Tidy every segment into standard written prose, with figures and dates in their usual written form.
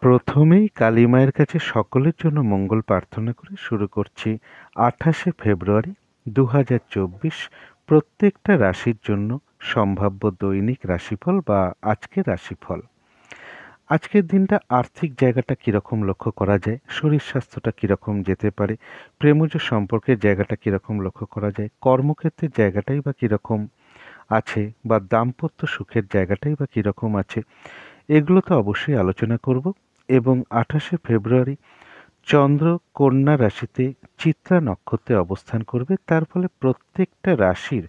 প্রথমেই কালী মায়ের কাছে সকলের জন্য মঙ্গল প্রার্থনা করে শুরু করছি। 28শে ফেব্রুয়ারি 2024 প্রত্যেকটা রাশির জন্য সম্ভাব্য দৈনিক রাশিফল বা আজকের রাশিফল। আজকের দিনটা আর্থিক জায়গাটা কীরকম লক্ষ্য করা যায়, শরীর স্বাস্থ্যটা কীরকম যেতে পারে, প্রেমজ সম্পর্কের জায়গাটা কীরকম লক্ষ্য করা যায়, কর্মক্ষেত্রের জায়গাটাই বা কীরকম আছে, বা দাম্পত্য সুখের জায়গাটাই বা কীরকম আছে, এগুলো তো অবশ্যই আলোচনা করব। এবং 28শে ফেব্রুয়ারি চন্দ্র কন্যা রাশিতে চিত্রা নক্ষত্রে অবস্থান করবে, তার ফলে প্রত্যেকটা রাশির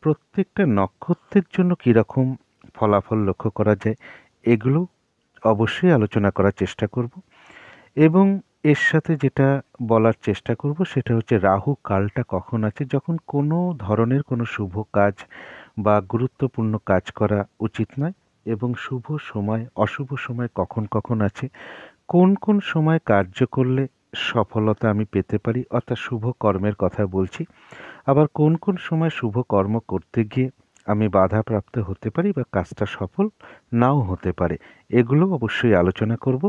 প্রত্যেকটা নক্ষত্রের জন্য কীরকম ফলাফল লক্ষ্য করা যায় এগুলো অবশ্যই আলোচনা করার চেষ্টা করব। এবং এর সাথে যেটা বলার চেষ্টা করব সেটা হচ্ছে রাহু কালটা কখন আছে, যখন কোনো ধরনের কোনো শুভ কাজ বা গুরুত্বপূর্ণ কাজ করা উচিত নয়, এবং শুভ সময় অশুভ সময় কখন কখন আছে, কোন কোন সময় কার্য করলে সফলতা আমি পেতে পারি, অর্থাৎ শুভ কর্মের কথা বলছি, আবার কোন কোন সময় শুভ কর্ম করতে গিয়ে আমি বাধাপ্রাপ্ত হতে পারি বা কাজটা সফল নাও হতে পারে, এগুলো অবশ্যই আলোচনা করব।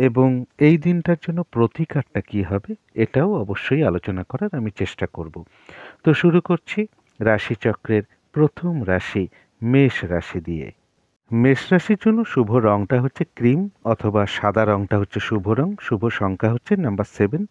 এবং এই দিনটার জন্য প্রতিকারটা কী হবে এটাও অবশ্যই আলোচনা করার আমি চেষ্টা করব। তো শুরু করছি রাশিচক্রের প্রথম রাশি মেষ রাশি দিয়ে। মেষ রাশির জন্য শুভ রংটা হচ্ছে ক্রিম অথবা সাদা রংটা হচ্ছে শুভ রং। শুভ সংখ্যা হচ্ছে নাম্বার 7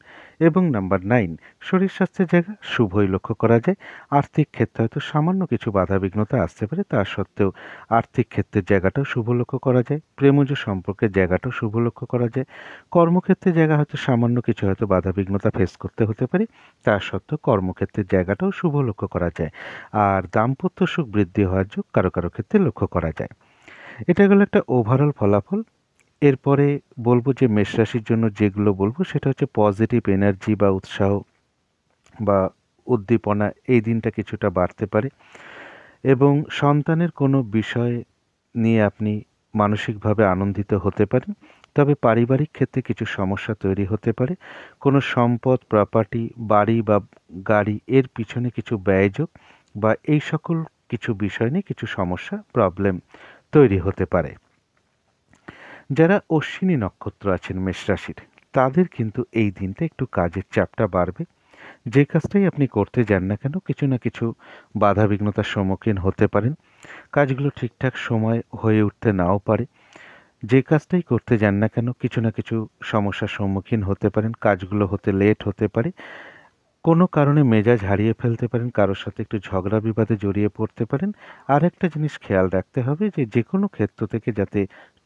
এবং নাম্বার 9। শরীর স্বাস্থ্যের জায়গা শুভই লক্ষ্য করা যায়। আর্থিক ক্ষেত্রে হয়তো সামান্য কিছু বাধাবিঘ্নতা আসতে পারে, তা সত্ত্বেও আর্থিক ক্ষেত্রের জায়গাটাও শুভ লক্ষ্য করা যায়। প্রেমজ সম্পর্কের জায়গাটাও শুভ লক্ষ্য করা যায়। কর্মক্ষেত্রের জায়গা হয়তো সামান্য কিছু হয়তো বাধাবিঘ্নতা ফেস করতে হতে পারে, তা সত্ত্বেও কর্মক্ষেত্রের জায়গাটাও শুভ লক্ষ্য করা যায়। আর দাম্পত্য সুখ বৃদ্ধি হওয়ার যোগ কারো কারো ক্ষেত্রে লক্ষ্য করা যায়। এটা গেল একটা ওভারঅল ফলাফল। এরপরে বলব যে মেষ রাশির জন্য যেগুলো বলবো সেটা হচ্ছে পজিটিভ এনার্জি বা উৎসাহ বা উদ্দীপনা এই দিনটা কিছুটা বাড়তে পারে, এবং সন্তানের কোনো বিষয় নিয়ে আপনি মানসিকভাবে আনন্দিত হতে পারেন। তবে পারিবারিক ক্ষেত্রে কিছু সমস্যা তৈরি হতে পারে। কোনো সম্পদ, প্রপার্টি, বাড়ি বা গাড়ি এর পিছনে কিছু ব্যয়যোগ বা এই সকল কিছু বিষয় নিয়ে কিছু সমস্যা, প্রবলেম তৈরি হতে পারে। যারা অশ্বিনী নক্ষত্র আছেন মেষ রাশির, তাদের কিন্তু এই দিনটা একটু কাজের চাপটা বাড়বে। যে কাজটাই আপনি করতে যান না কেন কিছু না কিছু বাধাবিঘ্নতার সম্মুখীন হতে পারেন। কাজগুলো ঠিকঠাক সময় হয়ে উঠতে নাও পারে। যে কাজটাই করতে যান না কেন কিছু না কিছু সমস্যার সম্মুখীন হতে পারেন। কাজগুলো হতে লেট হতে পারে। কোনো কারণে মেজাজ হারিয়ে ফেলতে পারেন, কারোর সাথে একটু ঝগড়া বিবাদে জড়িয়ে পড়তে পারেন। আর একটা জিনিস খেয়াল রাখতে হবে যে যেকোনো ক্ষেত্র থেকে যাতে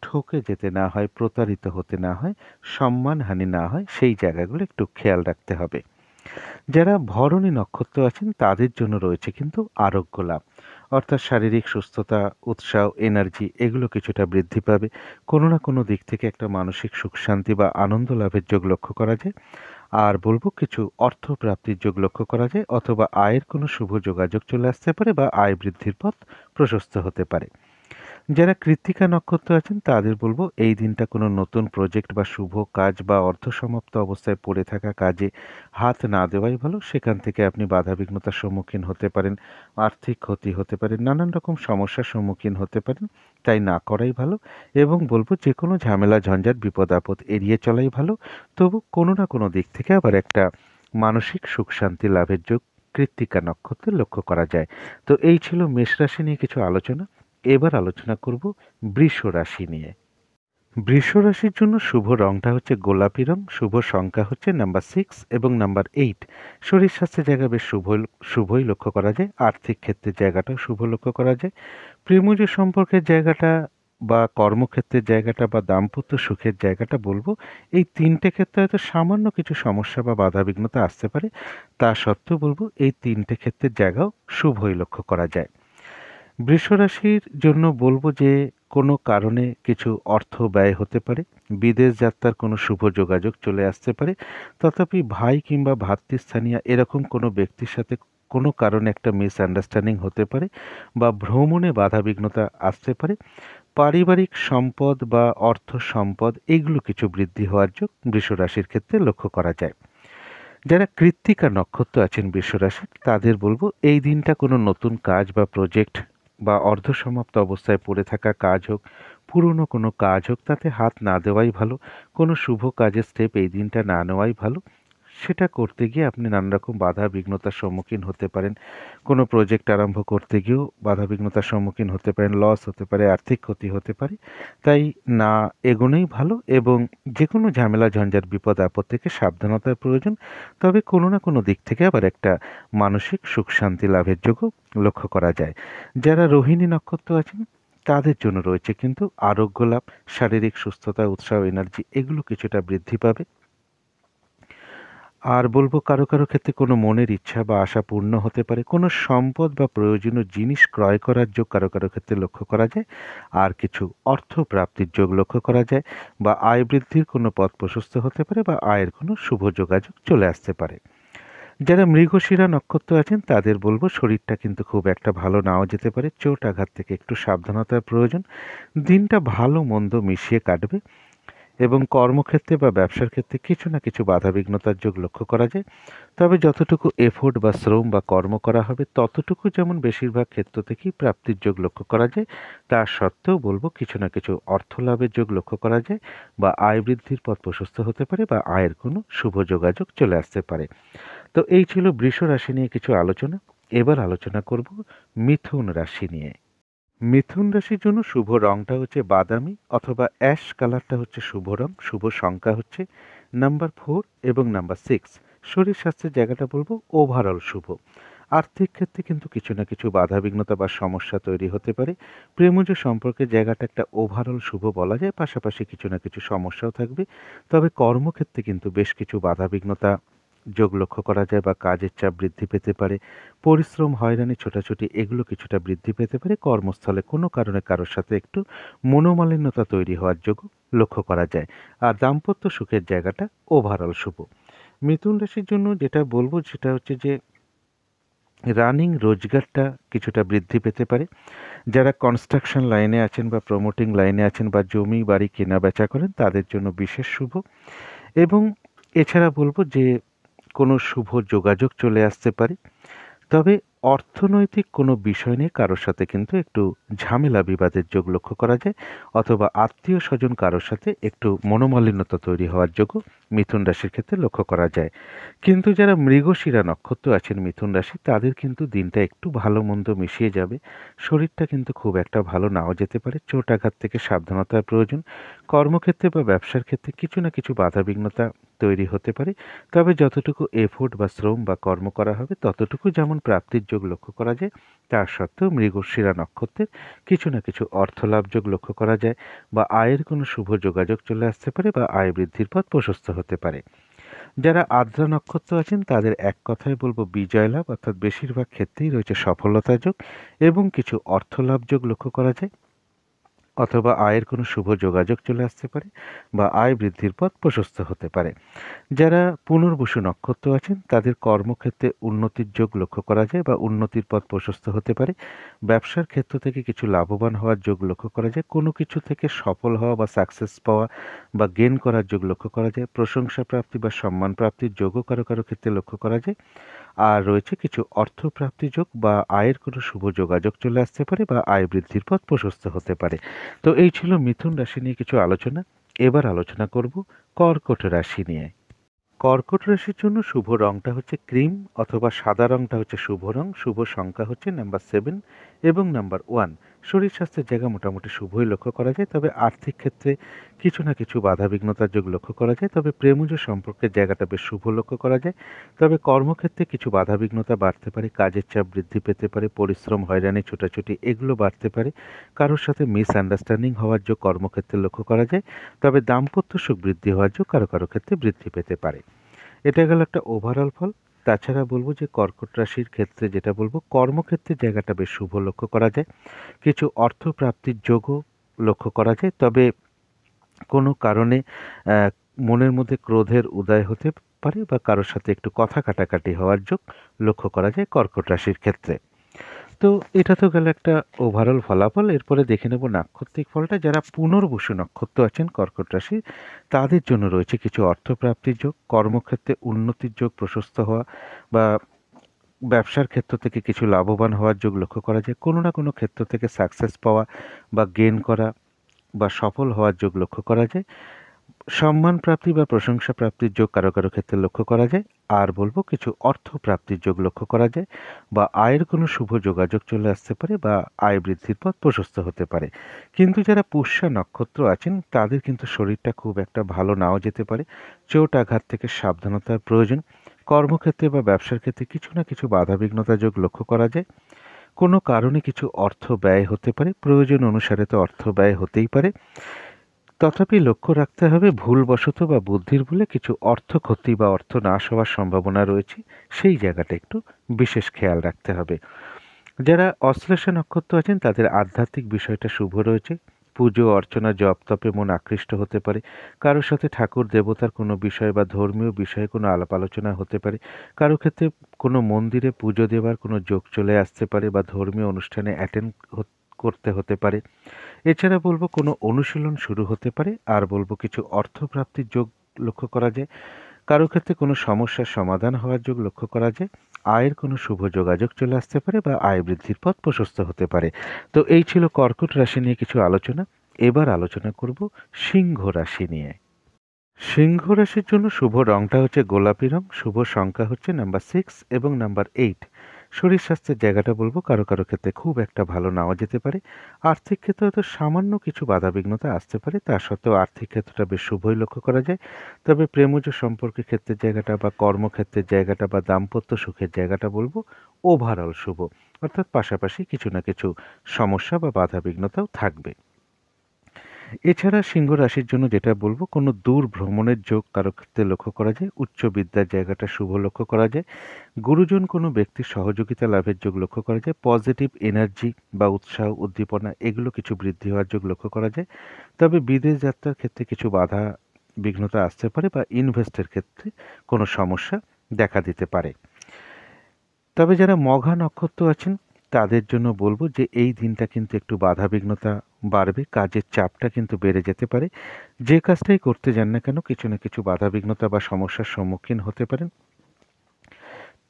ঠকে যেতে না হয়, প্রতারিত হতে না হয়, সম্মানহানি না হয়, সেই জায়গাগুলো একটু খেয়াল রাখতে হবে। যারা ভরণী নক্ষত্র আছেন তাদের জন্য রয়েছে কিন্তু আরোগ্য লাভ, অর্থাৎ শারীরিক সুস্থতা, উৎসাহ, এনার্জি এগুলো কিছুটা বৃদ্ধি পাবে। কোনো না কোনো দিক থেকে একটা মানসিক সুখ শান্তি বা আনন্দ লাভের যোগ লক্ষ্য করা যায়। আর বলবো কিছু অর্থ প্রাপ্তির যোগ লক্ষ্য করা যায়, অথবা আয়ের কোনো শুভ যোগাযোগ চলে আসতে পারে বা আয় বৃদ্ধির পথ প্রশস্ত হতে পারে। যারা কৃত্তিকা নক্ষত্র আছেন তাদের বলবো এই দিনটা কোনো নতুন প্রজেক্ট বা শুভ কাজ বা অর্ধসমাপ্ত অবস্থায় পড়ে থাকা কাজে হাত না দেওয়াই ভালো। সেখান থেকে আপনি বাধাবিঘ্নতার সম্মুখীন হতে পারেন, আর্থিক ক্ষতি হতে পারে, নানান রকম সমস্যার সম্মুখীন হতে পারেন, তাই না করাই ভালো। এবং বলবো যে কোনো ঝামেলা ঝঞ্ঝাট বিপদ আপদ এড়িয়ে চলাই ভালো। তবু কোনো না কোনো দিক থেকে আবার একটা মানসিক সুখ শান্তি লাভের যোগ কৃত্তিকা নক্ষত্রে লক্ষ্য করা যায়। তো এই ছিল মেষ রাশি নিয়ে কিছু আলোচনা। এবার আলোচনা করব বৃষ রাশি নিয়ে। বৃষ রাশির জন্য শুভ রংটা হচ্ছে গোলাপি রং। শুভ সংখ্যা হচ্ছে নাম্বার 6 এবং নাম্বার 8। শরীর স্বাস্থ্যের জায়গা বেশ শুভই লক্ষ্য করা যায়। আর্থিক ক্ষেত্রের জায়গাটাও শুভ লক্ষ্য করা যায়। প্রেমজ সম্পর্কের জায়গাটা বা কর্মক্ষেত্রের জায়গাটা বা দাম্পত্য সুখের জায়গাটা বলবো এই তিনটে ক্ষেত্রে হয়তো সামান্য কিছু সমস্যা বা বাধাবিঘ্নতা আসতে পারে, তা সত্ত্বেও বলবো এই তিনটে ক্ষেত্রের জায়গাও শুভই লক্ষ্য করা যায়। বৃষরাশির জন্য বলবো যে কোনো কারণে কিছু অর্থ ব্যয় হতে পারে। বিদেশ যাত্রার কোনো শুভ যোগাযোগ চলে আসতে পারে। তথাপি ভাই কিংবা ভ্রাতৃস্থানীয় এরকম কোনো ব্যক্তির সাথে কোনো কারণে একটা মিসআন্ডারস্ট্যান্ডিং হতে পারে বা ভ্রমণে বাধাবিঘ্নতা আসতে পারে। পারিবারিক সম্পদ বা অর্থ সম্পদ এগুলো কিছু বৃদ্ধি হওয়ার যোগ বৃষরাশির ক্ষেত্রে লক্ষ্য করা যায়। যারা কৃত্তিকা নক্ষত্র আছেন বৃষরাশির তাদের বলবো এই দিনটা কোনো নতুন কাজ বা প্রজেক্ট বা অর্ধসমাপ্ত অবস্থায় পড়ে থাকা কাজ হোক, পুরনো কোনো কাজ হোক তাতে হাত না দেওয়াই ভালো। কোনো শুভ কাজের স্টেপ এই দিনটা না নেওয়াই ভালো। সেটা করতে গিয়ে আপনি নানা রকম বাধা বিঘ্নতার সম্মুখীন হতে পারেন। কোনো প্রজেক্ট আরম্ভ করতে গিয়েও বাধা বিঘ্নতার সম্মুখীন হতে পারেন, লস হতে পারে, আর্থিক ক্ষতি হতে পারে। তাই না এগোনোই ভালো এবং যেকোনো ঝামেলা ঝঞ্ঝাট বিপদ আপদ থেকে সাবধানতার প্রয়োজন। তবে কোনো না কোনো দিক থেকে আবার একটা মানসিক সুখ শান্তি লাভের যোগও লক্ষ্য করা যায়। যারা রোহিণী নক্ষত্র আছেন তাদের জন্য রয়েছে কিন্তু আরোগ্য লাভ, শারীরিক সুস্থতা, উৎসাহ, এনার্জি এগুলো কিছুটা বৃদ্ধি পাবে। আর বলবো কারো ক্ষেত্রে কোনো মনের ইচ্ছা বা আশা পূর্ণ হতে পারে। কোনো সম্পদ বা প্রয়োজনীয় জিনিস ক্রয় করার যোগ কারো ক্ষেত্রে লক্ষ্য করা যায়। আর কিছু অর্থ প্রাপ্তির যোগ লক্ষ্য করা যায় বা আয় বৃদ্ধির কোনো পথ প্রশস্ত হতে পারে বা আয়ের কোনো শুভ যোগাযোগ চলে আসতে পারে। যারা মৃগশিরা নক্ষত্র আছেন তাদের বলবো শরীরটা কিন্তু খুব একটা ভালো নাও যেতে পারে। চোট আঘাত থেকে একটু সাবধানতার প্রয়োজন। দিনটা ভালো মন্দ মিশিয়ে কাটবে এবং কর্মক্ষেত্রে বা ব্যবসার ক্ষেত্রে কিছু না কিছু বাধাবিঘ্নতার যোগ লক্ষ্য করা যায়। তবে যতটুকু এফোর্ট বা শ্রম বা কর্ম করা হবে ততটুকু যেমন বেশিরভাগ ক্ষেত্র থেকেই প্রাপ্তির যোগ লক্ষ্য করা যায়, তা সত্ত্বেও বলবো কিছু না কিছু অর্থ লাভের যোগ লক্ষ্য করা যায় বা আয় বৃদ্ধির পথ প্রশস্ত হতে পারে বা আয়ের কোনো শুভ যোগাযোগ চলে আসতে পারে। তো এই ছিল বৃষ রাশি নিয়ে কিছু আলোচনা। এবার আলোচনা করব মিথুন রাশি নিয়ে। মিথুন রাশির জন্য শুভ রংটা হচ্ছে বাদামি অথবা অ্যাশ কালারটা হচ্ছে শুভ রং। শুভ সংখ্যা হচ্ছে নাম্বার 4 এবং নাম্বার 6। শরীর স্বাস্থ্যের জায়গাটা বলবো ওভারঅল শুভ। আর্থিক ক্ষেত্রে কিন্তু কিছু না কিছু বাধাবিঘ্নতা বা সমস্যা তৈরি হতে পারে। প্রেমজ সম্পর্কের জায়গাটা একটা ওভারঅল শুভ বলা যায়, পাশাপাশি কিছু না কিছু সমস্যাও থাকবে। তবে কর্মক্ষেত্রে কিন্তু বেশ কিছু বাধাবিঘ্নতা যোগ লক্ষ্য করা যায় বা কাজের চাপ বৃদ্ধি পেতে পারে। পরিশ্রম, হয়রানি, ছোটাছুটি এগুলো কিছুটা বৃদ্ধি পেতে পারে। কর্মস্থলে কোনো কারণে কারোর সাথে একটু মনোমালিন্যতা তৈরি হওয়ার যোগ লক্ষ্য করা যায়। আর দাম্পত্য সুখের জায়গাটা ওভারঅল শুভ। মিথুন রাশির জন্য যেটা বলবো সেটা হচ্ছে যে রানিং রোজগারটা কিছুটা বৃদ্ধি পেতে পারে। যারা কনস্ট্রাকশন লাইনে আছেন বা প্রমোটিং লাইনে আছেন বা জমি বাড়ি কেনা বেচা করেন তাদের জন্য বিশেষ শুভ। এবং এছাড়া বলবো যে কোনো শুভ যোগাযোগ চলে আসতে পারে। তবে অর্থনৈতিক কোনো বিষয় নিয়ে কারোর সাথে কিন্তু একটু ঝামেলা বিবাদের যোগ লক্ষ্য করা যায় অথবা আত্মীয় স্বজন কারোর সাথে একটু মনোমালিন্যতা তৈরি হওয়ার যোগও মিথুন রাশির ক্ষেত্রে লক্ষ্য করা যায়। কিন্তু যারা মৃগশিরা নক্ষত্র আছেন মিথুন রাশি তাদের কিন্তু দিনটা একটু ভালো মন্দ মিশিয়ে যাবে। শরীরটা কিন্তু খুব একটা ভালো নাও যেতে পারে। চোট আঘাত থেকে সাবধানতার প্রয়োজন। কর্মক্ষেত্রে বা ব্যবসার ক্ষেত্রে কিছু না কিছু বাধাবিঘ্নতা তৈরি হতে পারে। তবে যতটুকু এফোর্ট বা শ্রম বা কর্ম করা হবে ততটুকু যেমন প্রাপ্তির যোগ লক্ষ্য করা যায়, তা সত্ত্বেও মৃগশিরা নক্ষত্রের কিছু না কিছু অর্থলাভ যোগ লক্ষ্য করা যায় বা আয়ের কোনো শুভ যোগাযোগ চলে আসতে পারে বা আয় বৃদ্ধির পথ প্রশস্ত হতে পারে। যারা আদ্রা নক্ষত্র আছেন তাদের এক কথায় বলবো বিজয় লাভ, অর্থাৎ বেশিরভাগ ক্ষেত্রেই রয়েছে সফলতা যোগ এবং কিছু অর্থলাভ যোগ লক্ষ্য করা যায় অথবা আয়ের কোনো শুভ যোগাযোগ চলে আসতে পারে বা আয় বৃদ্ধির পথ প্রশস্ত হতে পারে। যারা পুনর্বসু নক্ষত্র আছেন তাদের কর্মক্ষেত্রে উন্নতির যোগ লক্ষ্য করা যায় বা উন্নতির পথ প্রশস্ত হতে পারে। ব্যবসার ক্ষেত্র থেকে কিছু লাভবান হওয়ার যোগ লক্ষ্য করা যায়। কোনো কিছু থেকে সফল হওয়া বা সাকসেস পাওয়া বা গেন করার যোগ লক্ষ্য করা যায়। প্রশংসা প্রাপ্তি বা সম্মান প্রাপ্তির যোগও কারো ক্ষেত্রে লক্ষ্য করা যায়। আর রয়েছে কিছু অর্থপ্রাপ্তি যোগ বা আয়ের কোনো শুভ যোগাযোগ চলে আসতে পারে বা আয় বৃদ্ধির পথ প্রশস্ত হতে পারে। তো এই ছিল মিথুন রাশি নিয়ে কিছু আলোচনা। এবার আলোচনা করব কর্কট রাশি নিয়ে। কর্কট রাশির জন্য শুভ রংটা হচ্ছে ক্রিম অথবা সাদা রংটা হচ্ছে শুভ রং। শুভ সংখ্যা হচ্ছে নাম্বার 7 এবং নাম্বার 1। শরীর স্বাস্থ্যের জায়গা মোটামুটি শুভই লক্ষ্য করা যায়। তবে আর্থিক ক্ষেত্রে কিছু না কিছু বাধাবিঘ্নতার যোগ লক্ষ্য করা যায়। তবে প্রেমজ সম্পর্কের জায়গাটা বেশ শুভ লক্ষ্য করা যায়। তবে কর্মক্ষেত্রে কিছু বাধাবিঘ্নতা বাড়তে পারে। কাজের চাপ বৃদ্ধি পেতে পারে। পরিশ্রম, হয়রানি, ছোটাছুটি এগুলো বাড়তে পারে। কারোর সাথে মিসআন্ডারস্ট্যান্ডিং হওয়ার যোগ কর্মক্ষেত্রে লক্ষ্য করা যায়। তবে দাম্পত্য সুখ বৃদ্ধি হওয়ার যোগ কারো ক্ষেত্রে বৃদ্ধি পেতে পারে। এটা গেল একটা ওভারঅল ফল। তাছাড়া বলবো যে কর্কট রাশির ক্ষেত্রে যেটা বলবো কর্মক্ষেত্রের জায়গাটা বেশ শুভ লক্ষ্য করা যায়। কিছু অর্থ প্রাপ্তির যোগও লক্ষ্য করা যায়। তবে কোনো কারণে আহ, মনের মধ্যে ক্রোধের উদয় হতে পারে বা কারোর সাথে একটু কথা কাটাকাটি হওয়ার যোগ লক্ষ্য করা যায় কর্কট রাশির ক্ষেত্রে। তো এটা তো গেল একটা ওভারঅল ফলাফল। এরপরে দেখে নেব নাক্ষত্রিক ফলটা। যারা পুনর্বসু নক্ষত্র আছেন কর্কট রাশি তাদের জন্য রয়েছে কিছু অর্থপ্রাপ্তির যোগ, কর্মক্ষেত্রে উন্নতির যোগ প্রশস্ত হওয়া বা ব্যবসার ক্ষেত্র থেকে কিছু লাভবান হওয়ার যোগ লক্ষ্য করা যায়। কোনো না কোনো ক্ষেত্র থেকে সাকসেস পাওয়া বা গেন করা বা সফল হওয়ার যোগ লক্ষ্য করা যায়। সম্মান প্রাপ্তি বা প্রশংসা প্রাপ্তির যোগ কারো কারো ক্ষেত্রে লক্ষ্য করা যায়। আর বলবো কিছু অর্থ প্রাপ্তির যোগ লক্ষ্য করা যায়, বা আয়ের কোনো শুভ যোগাযোগ চলে আসতে পারে, বা আয় বৃদ্ধির পথ প্রশস্ত হতে পারে। কিন্তু যারা পুষ্যা নক্ষত্র আছেন তাদের কিন্তু শরীরটা খুব একটা ভালো নাও যেতে পারে। চোট আঘাত থেকে সাবধানতার প্রয়োজন। কর্মক্ষেত্রে বা ব্যবসার ক্ষেত্রে কিছু না কিছু বাধাবিঘ্নতা যোগ লক্ষ্য করা যায়। কোনো কারণে কিছু অর্থ ব্যয় হতে পারে, প্রয়োজন অনুসারে তো অর্থ ব্যয় হতেই পারে। তথাপি লক্ষ্য রাখতে হবে ভুলবশত বা বুদ্ধির ভুলে কিছু অর্থ ক্ষতি বা অর্থ নাশ হওয়ার সম্ভাবনা রয়েছে, সেই জায়গাটা একটু বিশেষ খেয়াল রাখতে হবে। যারা অশ্লেষা নক্ষত্র আছেন তাদের আধ্যাত্মিক বিষয়টা শুভ রয়েছে। পুজো অর্চনা জপ তপে মন আকৃষ্ট হতে পারে। কারোর সাথে ঠাকুর দেবতার কোনো বিষয় বা ধর্মীয় বিষয়ে কোনো আলাপ আলোচনা হতে পারে। কারো ক্ষেত্রে কোনো মন্দিরে পুজো দেওয়ার কোনো যোগ চলে আসতে পারে, বা ধর্মীয় অনুষ্ঠানে অ্যাটেন্ড করতে হতে পারে। এছাড়া বলবো কোনো অনুশীলন শুরু হতে পারে। আর বলবো কিছু অর্থপ্রাপ্তির যোগ লক্ষ্য করা যায়। কারো ক্ষেত্রে কোনো সমস্যার সমাধান হওয়ার যোগ লক্ষ্য করা যায়। আয়ের কোনো শুভ যোগাযোগ চলে আসতে পারে, বা আয় বৃদ্ধির পথ প্রশস্ত হতে পারে। তো এই ছিল কর্কট রাশি নিয়ে কিছু আলোচনা। এবার আলোচনা করব সিংহ রাশি নিয়ে। সিংহ রাশির জন্য শুভ রংটা হচ্ছে গোলাপি রং, শুভ সংখ্যা হচ্ছে নাম্বার 6 এবং নাম্বার 8। শরীর স্বাস্থ্যের জায়গাটা বলবো কারো কারো ক্ষেত্রে খুব একটা ভালো নাও যেতে পারে। আর্থিক ক্ষেত্রে হয়তো সামান্য কিছু বাধাবিঘ্নতা আসতে পারে, তা সত্ত্বেও আর্থিক ক্ষেত্রটা বেশ শুভই লক্ষ্য করা যায়। তবে প্রেমজ সম্পর্কের ক্ষেত্রের জায়গাটা, বা কর্মক্ষেত্রের জায়গাটা, বা দাম্পত্য সুখের জায়গাটা বলবো ওভারঅল শুভ। অর্থাৎ পাশাপাশি কিছু না কিছু সমস্যা বা বাধাবিঘ্নতাও থাকবে। এছাড়া সিংহ রাশির জন্য যেটা বলবো, কোনো দূর ভ্রমণের যোগ কারো ক্ষেত্রে লক্ষ্য করা যায়। উচ্চ বিদ্যার জায়গাটা শুভ লক্ষ্য করা যায়। গুরুজন কোনো ব্যক্তির সহযোগিতা লাভের যোগ লক্ষ্য করা যায়। পজিটিভ এনার্জি বা উৎসাহ উদ্দীপনা এগুলো কিছু বৃদ্ধি হওয়ার যোগ লক্ষ্য করা যায়। তবে বিদেশ যাত্রার ক্ষেত্রে কিছু বাধা বিঘ্নতা আসতে পারে, বা ইনভেস্টের ক্ষেত্রে কোনো সমস্যা দেখা দিতে পারে। তবে যারা মঘা নক্ষত্র আছেন তাদের জন্য বলবো যে এই দিনটা কিন্তু একটু বাধাবিঘ্নতা বাড়বে, কাজের চাপটা কিন্তু বেড়ে যেতে পারে। যে কাজটাই করতে যান না কেন কিছু না কিছু বাধাবিঘ্নতা বা সমস্যার সম্মুখীন হতে পারেন।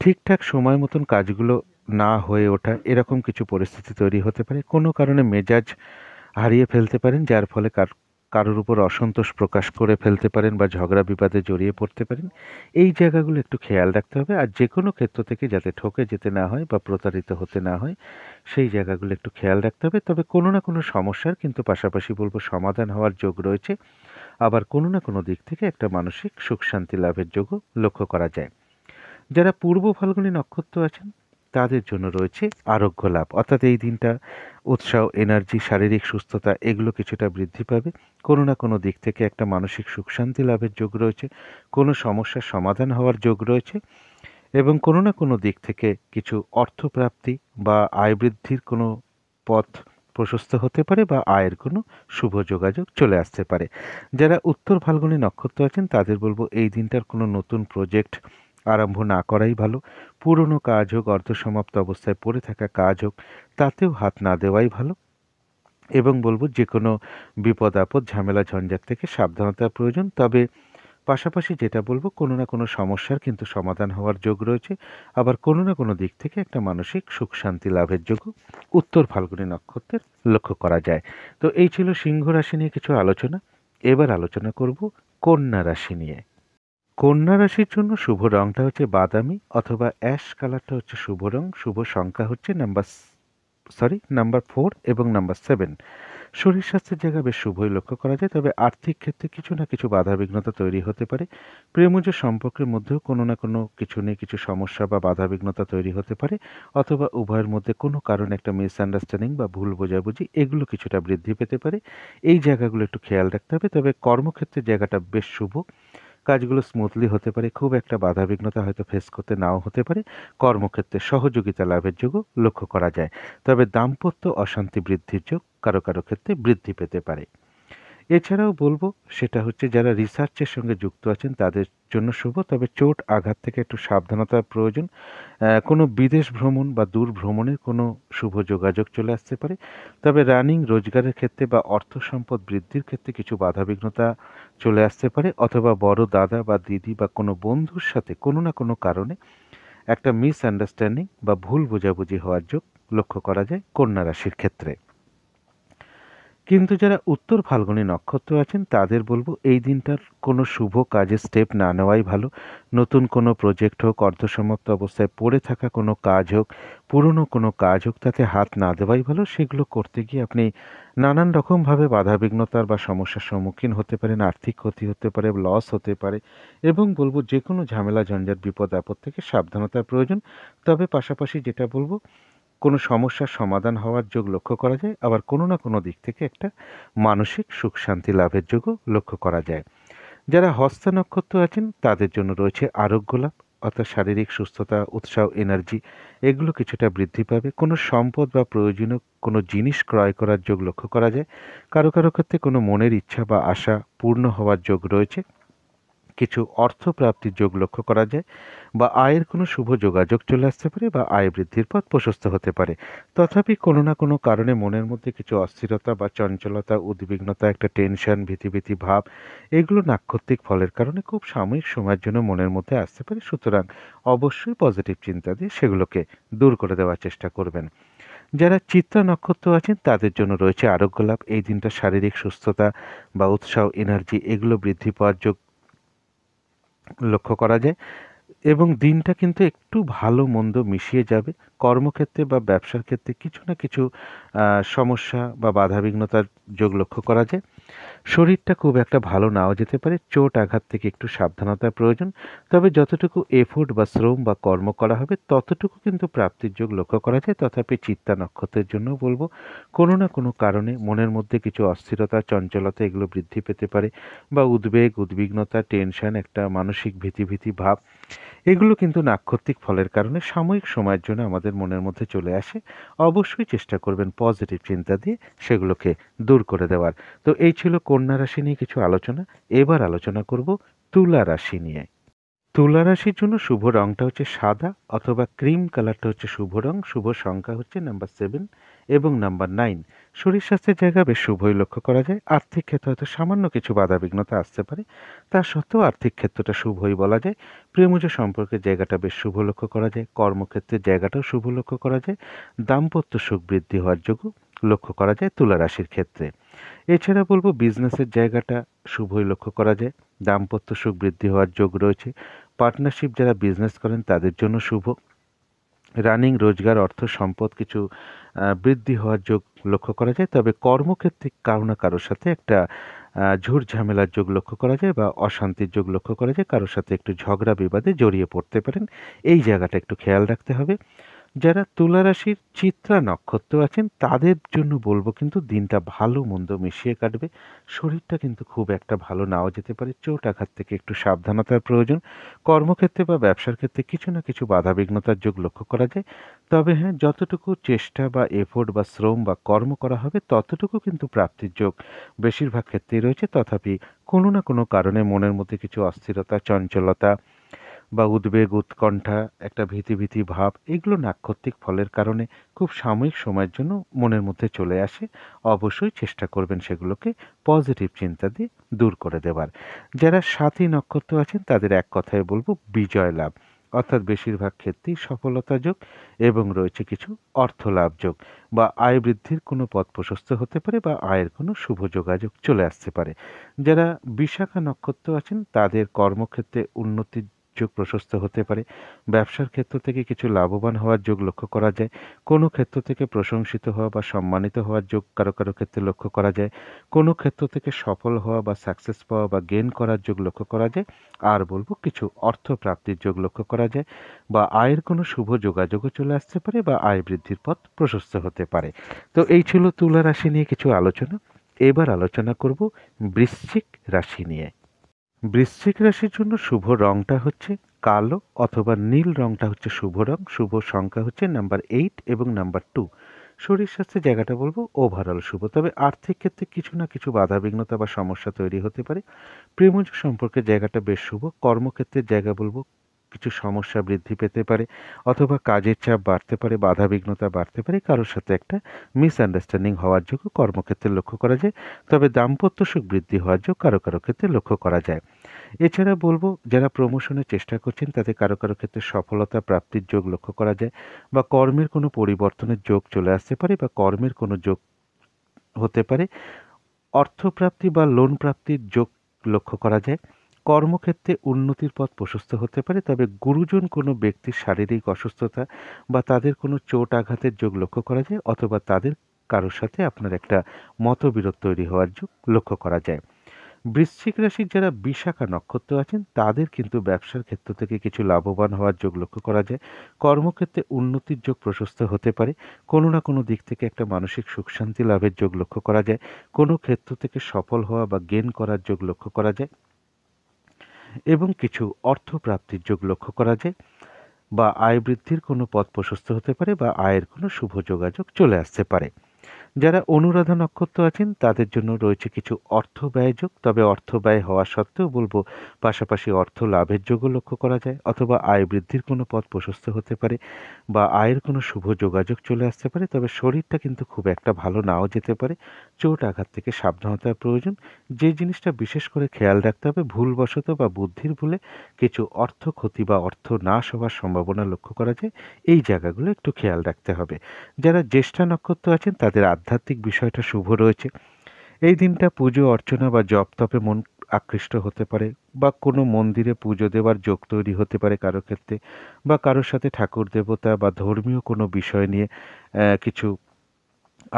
ঠিকঠাক সময় মতন কাজগুলো না হয়ে ওঠা, এরকম কিছু পরিস্থিতি তৈরি হতে পারে। কোনো কারণে মেজাজ হারিয়ে ফেলতে পারেন, যার ফলে কারোর উপর অসন্তোষ প্রকাশ করে ফেলতে পারেন, বা ঝগড়া বিবাদে জড়িয়ে পড়তে পারেন। এই জায়গাগুলো একটু খেয়াল রাখতে হবে। আর যে কোনো ক্ষেত্র থেকে যাতে ঠকে যেতে না হয় বা প্রতারিত হতে না হয়, সেই জায়গাগুলো একটু খেয়াল রাখতে হবে। তবে কোনো না কোনো সমস্যার কিন্তু পাশাপাশি বলবো সমাধান হওয়ার যোগ রয়েছে। আবার কোনো না কোনো দিক থেকে একটা মানসিক সুখ শান্তি লাভের যোগও লক্ষ্য করা যায়। যারা পূর্ব ফাল্গুনী নক্ষত্র আছেন তাদের জন্য রয়েছে আরোগ্য লাভ। অর্থাৎ এই দিনটা উৎসাহ, এনার্জি, শারীরিক সুস্থতা এগুলো কিছুটা বৃদ্ধি পাবে। কোনো না কোনো দিক থেকে একটা মানসিক সুখ শান্তি লাভের যোগ রয়েছে। কোনো সমস্যার সমাধান হওয়ার যোগ রয়েছে, এবং কোনো না কোনো দিক থেকে কিছু অর্থপ্রাপ্তি বা আয় বৃদ্ধির কোনো পথ প্রশস্ত হতে পারে, বা আয়ের কোনো শুভ যোগাযোগ চলে আসতে পারে। যারা উত্তর ফাল্গুনী নক্ষত্র আছেন তাদের বলবো এই দিনটার কোনো নতুন প্রজেক্ট আরম্ভ না করাই ভালো। পুরনো কাজ হোক, অর্ধসমাপ্ত অবস্থায় পড়ে থাকা কাজ হোক, তাতেও হাত না দেওয়াই ভালো। এবং বলবো যে কোনো বিপদ আপদ ঝামেলা ঝঞ্ঝাট থেকে সাবধানতার প্রয়োজন। তবে পাশাপাশি যেটা বলবো, কোনো না কোনো সমস্যার কিন্তু সমাধান হওয়ার যোগ রয়েছে। আবার কোনো না কোনো দিক থেকে একটা মানসিক সুখ শান্তি লাভের যোগও উত্তর ফাল্গুনী নক্ষত্রের লক্ষ্য করা যায়। তো এই ছিল সিংহ রাশি নিয়ে কিছু আলোচনা। এবার আলোচনা করব কন্যা রাশি নিয়ে। কন্যা রাশির জন্য শুভ রংটা হচ্ছে বাদামি অথবা অ্যাশ কালারটা হচ্ছে শুভ রং। শুভ সংখ্যা হচ্ছে নাম্বার 4 এবং নাম্বার 7। শরীর স্বাস্থ্যের জায়গা বেশ শুভই লক্ষ্য করা যায়। তবে আর্থিক ক্ষেত্রে কিছু না কিছু বাধাবিঘ্নতা তৈরি হতে পারে। প্রেমজ সম্পর্কের মধ্যেও কোনো না কোনো কিছু নিয়ে কিছু সমস্যা বা বাধাবিঘ্নতা তৈরি হতে পারে, অথবা উভয়ের মধ্যে কোনো কারণে একটা মিসআন্ডারস্ট্যান্ডিং বা ভুল বোঝাবুঝি এগুলো কিছুটা বৃদ্ধি পেতে পারে। এই জায়গাগুলো একটু খেয়াল রাখতে হবে। তবে কর্মক্ষেত্রের জায়গাটা বেশ শুভ, কাজগুলো স্মুথলি হতে পারে, খুব একটা বাধাবিঘ্নতা হয়তো ফেস করতে নাও হতে পারে। কর্মক্ষেত্রে সহযোগিতা লাভের যোগও লক্ষ্য করা যায়। তবে দাম্পত্য অশান্তি বৃদ্ধির যোগ কারো কারো ক্ষেত্রে বৃদ্ধি পেতে পারে। এছাড়াও বলবো সেটা হচ্ছে যারা রিসার্চের সঙ্গে যুক্ত আছেন তাদের জন্য শুভ। তবে চোট আঘাত থেকে একটু সাবধানতার প্রয়োজন। কোনো বিদেশ ভ্রমণ বা দূর ভ্রমণের কোনো শুভ যোগাযোগ চলে আসতে পারে। তবে রানিং রোজগারের ক্ষেত্রে বা অর্থ সম্পদ বৃদ্ধির ক্ষেত্রে কিছু বাধাবিঘ্নতা চলে আসতে পারে, অথবা বড় দাদা বা দিদি বা কোনো বন্ধুর সাথে কোনো না কোনো কারণে একটা মিসআন্ডারস্ট্যান্ডিং বা ভুল বোঝাবুঝি হওয়ার যোগ লক্ষ্য করা যায় কন্যা রাশির ক্ষেত্রে। কিন্তু যারা উত্তর ফাল্গুনী নক্ষত্র আছেন তাদের বলবো এই দিনটার কোনো শুভ কাজে স্টেপ না নেওয়াই ভালো। নতুন কোনো প্রজেক্ট হোক, অর্ধসমাপ্ত অবস্থায় পড়ে থাকা কোনো কাজ হোক, পুরনো কোনো কাজ হোক, তাতে হাত না দেওয়াই ভালো। সেগুলো করতে গিয়ে আপনি নানান রকমভাবে বাধাবিঘ্নতার বা সমস্যার সম্মুখীন হতে পারেন, আর্থিক ক্ষতি হতে পারে, লস হতে পারে, এবং বলবো যে কোনো ঝামেলা ঝঞ্ঝাট বিপদ আপদ থেকে সাবধানতার প্রয়োজন। তবে পাশাপাশি যেটা বলবো, কোনো সমস্যার সমাধান হওয়ার যোগ লক্ষ্য করা যায়, আবার কোনো না কোনো দিক থেকে একটা মানসিক সুখ শান্তি লাভের যোগও লক্ষ্য করা যায়। যারা হস্তা নক্ষত্র আছেন তাদের জন্য রয়েছে আরোগ্য লাভ, অর্থাৎ শারীরিক সুস্থতা, উৎসাহ, এনার্জি এগুলো কিছুটা বৃদ্ধি পাবে। কোনো সম্পদ বা প্রয়োজনীয় কোনো জিনিস ক্রয় করার যোগ লক্ষ্য করা যায়। কারো কারো ক্ষেত্রে কোনো মনের ইচ্ছা বা আশা পূর্ণ হওয়ার যোগ রয়েছে। কিছু অর্থ প্রাপ্তির যোগ লক্ষ্য করা যায়, বা আয়ের কোনো শুভ যোগাযোগ চলে আসতে পারে, বা আয় বৃদ্ধির পথ প্রশস্ত হতে পারে। তথাপি কোনো না কোনো কারণে মনের মধ্যে কিছু অস্থিরতা বা চঞ্চলতা, উদ্বিগ্নতা, একটা টেনশন, ভীতি ভাব, এগুলো নাক্ষত্রিক ফলের কারণে খুব সাময়িক সময়ের জন্য মনের মধ্যে আসতে পারে। সুতরাং অবশ্যই পজিটিভ চিন্তা দিয়ে সেগুলোকে দূর করে দেওয়ার চেষ্টা করবেন। যারা চিত্রা নক্ষত্র আছেন তাদের জন্য রয়েছে আরোগ্য লাভ। এই দিনটা শারীরিক সুস্থতা বা উৎসাহ, এনার্জি এগুলো বৃদ্ধি পাওয়ার যোগ লক্ষ্য করা যায়, এবং দিনটা কিন্তু একটু ভালো মন্দ মিশিয়ে যাবে। কর্মক্ষেত্রে বা ব্যবসার ক্ষেত্রে কিছু না কিছু সমস্যা বা বাধাবিঘ্নতার যোগ লক্ষ্য করা যায়। শরীরটা খুব একটা ভালো নাও যেতে পারে, চোট আঘাত থেকে একটু সাবধানতার প্রয়োজন। তবে যতটুকু এফোর্ট বা শ্রম বা কর্ম করা হবে ততটুকু কিন্তু প্রাপ্তির যোগ লক্ষ্য করা যায়। তথাপি চিত্তা নক্ষত্রের জন্য বলবো, কোনো না কোনো কারণে মনের মধ্যে কিছু অস্থিরতা, চঞ্চলতা এগুলো বৃদ্ধি পেতে পারে, বা উদ্বেগ, উদ্বিগ্নতা, টেনশন, একটা মানসিক ভীতি ভাব এগুলো কিন্তু নাক্ষত্রিক ফলের কারণে সাময়িক সময়ের জন্য আমাদের মনের মধ্যে চলে আসে। অবশ্যই চেষ্টা করবেন পজিটিভ চিন্তা দিয়ে সেগুলোকে দূর করে দেওয়ার। তো এই ছিল কন্যা রাশি নিয়ে কিছু আলোচনা। এবার আলোচনা করব তুলা রাশি নিয়ে। তুলা রাশির জন্য শুভ রংটা হচ্ছে সাদা অথবা ক্রিম কালারটা হচ্ছে শুভ রং। শুভ সংখ্যা হচ্ছে নাম্বার 7 এবং নাম্বার 9। শরীর স্বাস্থ্যের জায়গা বেশ শুভই লক্ষ্য করা যায়। আর্থিক ক্ষেত্রে হয়তো সামান্য কিছু বাধাবিঘ্নতা আসতে পারে, তা সত্ত্বেও আর্থিক ক্ষেত্রটা শুভই বলা যায়। প্রেমজ সম্পর্কের জায়গাটা বেশ শুভ লক্ষ্য করা যায়। কর্মক্ষেত্রের জায়গাটাও শুভ লক্ষ্য করা যায়। দাম্পত্য সুখ বৃদ্ধি হওয়ার যোগও লক্ষ্য করা যায় তুলা রাশির ক্ষেত্রে। এছাড়া বলবো বিজনেসের জায়গাটা শুভই লক্ষ্য করা যায়। দাম্পত্য সুখ বৃদ্ধি হওয়ার যোগ রয়েছে। পার্টনারশিপ যারা বিজনেস করেন তাদের জন্য শুভ। রানিং রোজগার, অর্থ সম্পদ কিছু বৃদ্ধি হওয়ার যোগ লক্ষ্য করা যায়। তবে কর্মক্ষেত্রে কারো না কারোর সাথে একটা ঝুট ঝামেলার যোগ লক্ষ্য করা যায়, বা অশান্তির যোগ লক্ষ্য করা যায়। কারোর সাথে একটু ঝগড়া বিবাদে জড়িয়ে পড়তে পারেন, এই জায়গাটা একটু খেয়াল রাখতে হবে। যারা তুলা রাশির চিত্রা নক্ষত্র আছেন তাদের জন্য বলবো কিন্তু দিনটা ভালো মন্দ মিশিয়ে কাটবে। শরীরটা কিন্তু খুব একটা ভালো নাও যেতে পারে, চোট আঘাত থেকে একটু সাবধানতার প্রয়োজন। কর্মক্ষেত্রে বা ব্যবসার ক্ষেত্রে কিছু না কিছু বাধাবিঘ্নতার যোগ লক্ষ্য করা যায়। তবে হ্যাঁ, যতটুকু চেষ্টা বা এফোর্ট বা শ্রম বা কর্ম করা হবে ততটুকু কিন্তু প্রাপ্তির যোগ বেশিরভাগ ক্ষেত্রেই রয়েছে। তথাপি কোনো না কোনো কারণে মনের মধ্যে কিছু অস্থিরতা, চঞ্চলতা বা উদ্বেগ, উৎকণ্ঠা, একটা ভীতি ভাব এগুলো নাক্ষত্রিক ফলের কারণে খুব সাময়িক সময়ের জন্য মনের মধ্যে চলে আসে। অবশ্যই চেষ্টা করবেন সেগুলোকে পজিটিভ চিন্তা দিয়ে দূর করে দেওয়ার। যারা সাথী নক্ষত্র আছেন তাদের এক কথায় বলবো বিজয় লাভ, অর্থাৎ বেশিরভাগ ক্ষেত্রেই সফলতা যোগ, এবং রয়েছে কিছু অর্থ লাভ যোগ, বা আয় বৃদ্ধির কোনো পথ প্রশস্ত হতে পারে, বা আয়ের কোনো শুভ যোগাযোগ চলে আসতে পারে। যারা বিশাখা নক্ষত্র আছেন তাদের কর্মক্ষেত্রে উন্নতির যোগ প্রশস্ত হতে পারে। ব্যবসার ক্ষেত্র থেকে কিছু লাভবান হওয়ার যোগ লক্ষ্য করা যায়। কোনো ক্ষেত্র থেকে প্রশংসিত হওয়া বা সম্মানিত হওয়ার যোগ কারো কারো ক্ষেত্রে লক্ষ্য করা যায়। কোনো ক্ষেত্র থেকে সফল হওয়া বা সাকসেস পাওয়া বা গেইন করার যোগ লক্ষ্য করা যায়। আর বলবো কিছু অর্থ প্রাপ্তির যোগ লক্ষ্য করা যায়, বা আয়ের কোনো শুভ যোগাযোগও চলে আসতে পারে, বা আয় বৃদ্ধির পথ প্রশস্ত হতে পারে। তো এই ছিল তুলা রাশি নিয়ে কিছু আলোচনা। এবার আলোচনা করব বৃশ্চিক রাশি নিয়ে। বৃশ্চিক রাশির জন্য শুভ রংটা হচ্ছে কালো অথবা নীল রংটা হচ্ছে শুভ রং। শুভ সংখ্যা হচ্ছে নাম্বার 8 এবং নাম্বার 2। শরীর স্বাস্থ্যের জায়গাটা বলবো ওভারঅল শুভ। তবে আর্থিক ক্ষেত্রে কিছু না কিছু বাধাবিঘ্নতা বা সমস্যা তৈরি হতে পারে। প্রেমজ সম্পর্কের জায়গাটা বেশ শুভ। কর্মক্ষেত্রের জায়গা বলবো কিছু সমস্যা বৃদ্ধি পেতে পারে, অথবা কাজের চাপ বাড়তে পারে, বাধাবিঘ্নতা বাড়তে পারে, কারোর সাথে একটা মিসআন্ডারস্ট্যান্ডিং হওয়ার যোগ্য কর্মক্ষেত্রে লক্ষ্য করা যায়। তবে দাম্পত্য সুখ বৃদ্ধি হওয়ার যোগ কারো কারো ক্ষেত্রে লক্ষ্য করা যায়। এছাড়া বলবো যারা প্রমোশনের চেষ্টা করছেন তাদের কারো কারো ক্ষেত্রে সফলতা প্রাপ্তির যোগ লক্ষ্য করা যায়, বা কর্মের কোনো পরিবর্তনের যোগ চলে আসতে পারে, বা কর্মের কোনো যোগ হতে পারে। অর্থপ্রাপ্তি বা লোন প্রাপ্তির যোগ লক্ষ্য করা যায়। কর্মক্ষেত্রে উন্নতির পথ প্রশস্ত হতে পারে, তবে গুরুজন কোনো ব্যক্তির শারীরিক অসুস্থতা বা তাদের কোনো চোট আঘাতের যোগ লক্ষ্য করা যায়, অথবা তাদের কারোর সাথে আপনার একটা মতবিরোধ তৈরি হওয়ার যোগ লক্ষ্য করা যায়। বৃশ্চিক রাশির যারা বিশাখা নক্ষত্র আছেন তাদের কিন্তু ব্যবসার ক্ষেত্র থেকে কিছু লাভবান হওয়ার যোগ লক্ষ্য করা যায়। কর্মক্ষেত্রে উন্নতির যোগ প্রশস্ত হতে পারে। কোনো না কোনো দিক থেকে একটা মানসিক সুখ শান্তি লাভের যোগ লক্ষ্য করা যায়। কোনো ক্ষেত্র থেকে সফল হওয়া বা গেইন করার যোগ লক্ষ্য করা যায় এবং কিছু অর্থ প্রাপ্তির যোগ লক্ষ্য করা যায়, বা আয় বৃদ্ধির কোনো পথ প্রশস্ত হতে পারে, বা আয়ের কোনো শুভ যোগাযোগ চলে আসতে পারে। যারা অনুরাধা নক্ষত্র আছেন তাদের জন্য রয়েছে কিছু অর্থ ব্যয়যোগ, তবে অর্থ ব্যয় হওয়া সত্ত্বেও বলবো পাশাপাশি অর্থ লাভের যোগও লক্ষ্য করা যায়, অথবা আয় বৃদ্ধির কোনো পথ প্রশস্ত হতে পারে, বা আয়ের কোনো শুভ যোগাযোগ চলে আসতে পারে। তবে শরীরটা কিন্তু খুব একটা ভালো নাও যেতে পারে। চোট আঘাত থেকে সাবধানতার প্রয়োজন। যে জিনিসটা বিশেষ করে খেয়াল রাখতে হবে, ভুলবশত বা বুদ্ধির ভুলে কিছু অর্থ ক্ষতি বা অর্থ নাশ হওয়ার সম্ভাবনা লক্ষ্য করা যায়। এই জায়গাগুলো একটু খেয়াল রাখতে হবে। যারা জ্যেষ্ঠা নক্ষত্র আছেন তাদের আধ্যাত্মিক বিষয়টা শুভ রয়েছে। এই দিনটা পুজো অর্চনা বা জপ তপে মন আকৃষ্ট হতে পারে, বা কোনো মন্দিরে পুজো দেওয়ার যোগ তৈরি হতে পারে কারো ক্ষেত্রে, বা কারোর সাথে ঠাকুর দেবতা বা ধর্মীয় কোনো বিষয় নিয়ে কিছু